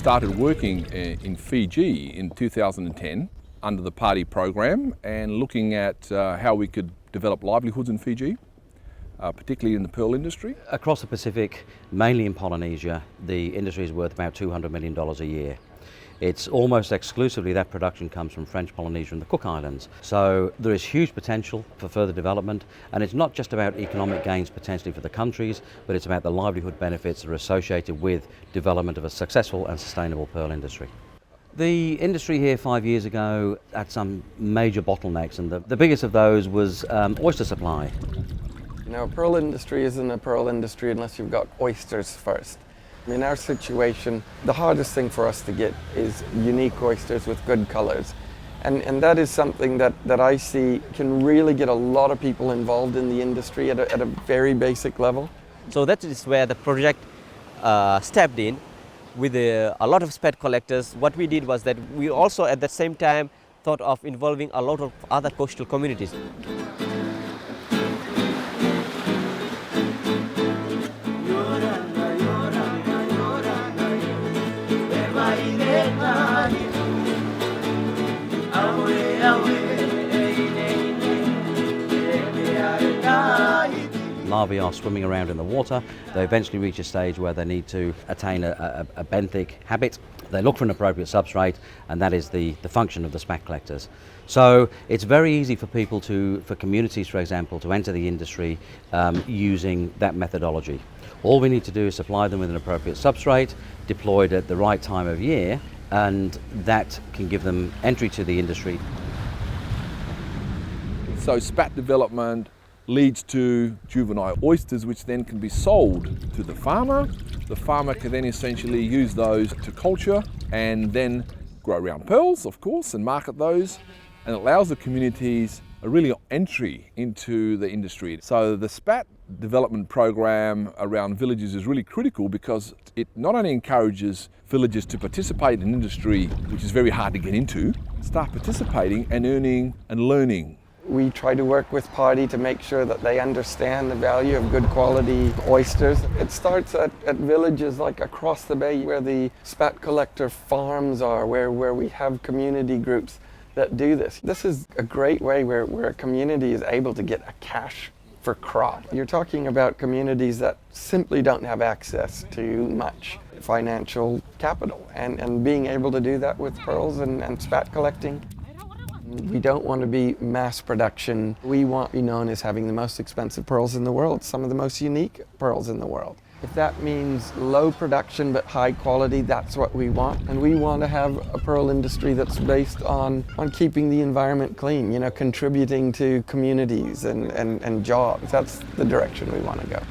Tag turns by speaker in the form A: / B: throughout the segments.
A: started working in Fiji in 2010 under the party program and looking at how we could develop livelihoods in Fiji, particularly in the pearl industry.
B: Across the Pacific, mainly in Polynesia, the industry is worth about $200 million a year. It's almost exclusively that production comes from French Polynesia and the Cook Islands. So there is huge potential for further development, and it's not just about economic gains potentially for the countries, but it's about the livelihood benefits that are associated with development of a successful and sustainable pearl industry. The industry here 5 years ago had some major bottlenecks, and the biggest of those was oyster supply.
C: You know, a pearl industry isn't a pearl industry unless you've got oysters first. In our situation, the hardest thing for us to get is unique oysters with good colors. And that is something that I see can really get a lot of people involved in the industry at a very basic level.
D: So that is where the project stepped in with a lot of spat collectors. What we did was that we also at the same time thought of involving a lot of other coastal communities.
B: Larvae are swimming around in the water. They eventually reach a stage where they need to attain a benthic habit. They look for an appropriate substrate, and that is the function of the spat collectors. So it's very easy for people for communities, for example, to enter the industry using that methodology. All we need to do is supply them with an appropriate substrate, deployed at the right time of year, and that can give them entry to the industry.
A: So spat development leads to juvenile oysters, which then can be sold to the farmer. The farmer can then essentially use those to culture and then grow round pearls, of course, and market those, and it allows the communities a really entry into the industry. So the spat development program around villages is really critical because it not only encourages villagers to participate in industry, which is very hard to get into, start participating and earning and learning.
C: We try to work with party to make sure that they understand the value of good quality oysters. It starts at villages like across the bay where the spat collector farms are, where we have community groups that do this. This is a great way where a community is able to get a cash for crop. You're talking about communities that simply don't have access to much financial capital, and being able to do that with pearls and spat collecting. We don't want to be mass production. We want to be known as having the most expensive pearls in the world, some of the most unique pearls in the world. If that means low production but high quality, that's what we want. And we want to have a pearl industry that's based on keeping the environment clean, you know, contributing to communities and jobs. That's the direction we want to go.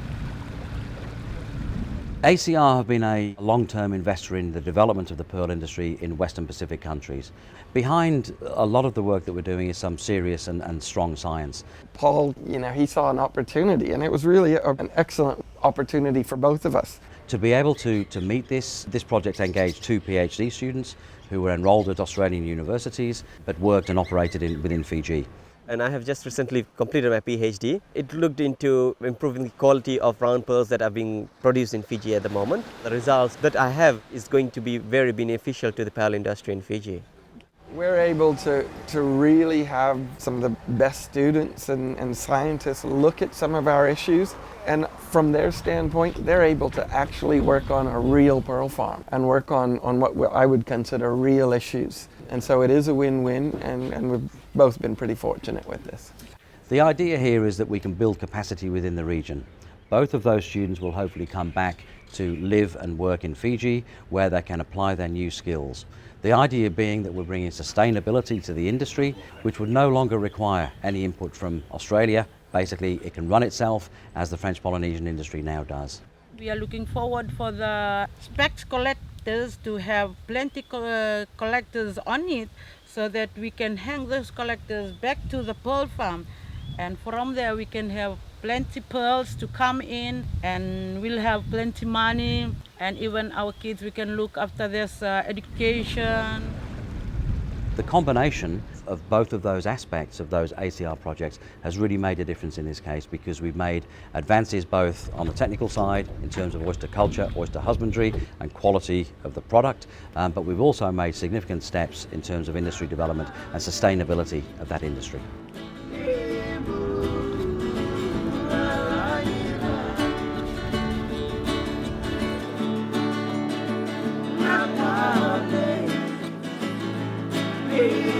B: ACIAR have been a long-term investor in the development of the pearl industry in Western Pacific countries. Behind a lot of the work that we're doing is some serious and strong science.
C: Paul, you know, he saw an opportunity, and it was really an excellent opportunity for both of us.
B: To be able to meet this project engaged 2 PhD students who were enrolled at Australian universities but worked and operated within Fiji.
D: And I have just recently completed my PhD. It looked into improving the quality of round pearls that are being produced in Fiji at the moment. The results that I have is going to be very beneficial to the pearl industry in Fiji.
C: We're able to really have some of the best students and scientists look at some of our issues, and from their standpoint, they're able to actually work on a real pearl farm and work on what I would consider real issues. And so it is a win-win, and we've both been pretty fortunate with this.
B: The idea here is that we can build capacity within the region. Both of those students will hopefully come back to live and work in Fiji, where they can apply their new skills. The idea being that we're bringing sustainability to the industry, which would no longer require any input from Australia. Basically, it can run itself as the French Polynesian industry now does.
E: We are looking forward for the spat collectors to have plenty collectors on it, so that we can hang those collectors back to the pearl farm, and from there we can have plenty pearls to come in, and we'll have plenty money, and even our kids, we can look after their education.
B: The combination of both of those aspects of those ACIAR projects has really made a difference in this case, because we've made advances both on the technical side in terms of oyster culture, oyster husbandry and quality of the product, but we've also made significant steps in terms of industry development and sustainability of that industry.
F: Hey.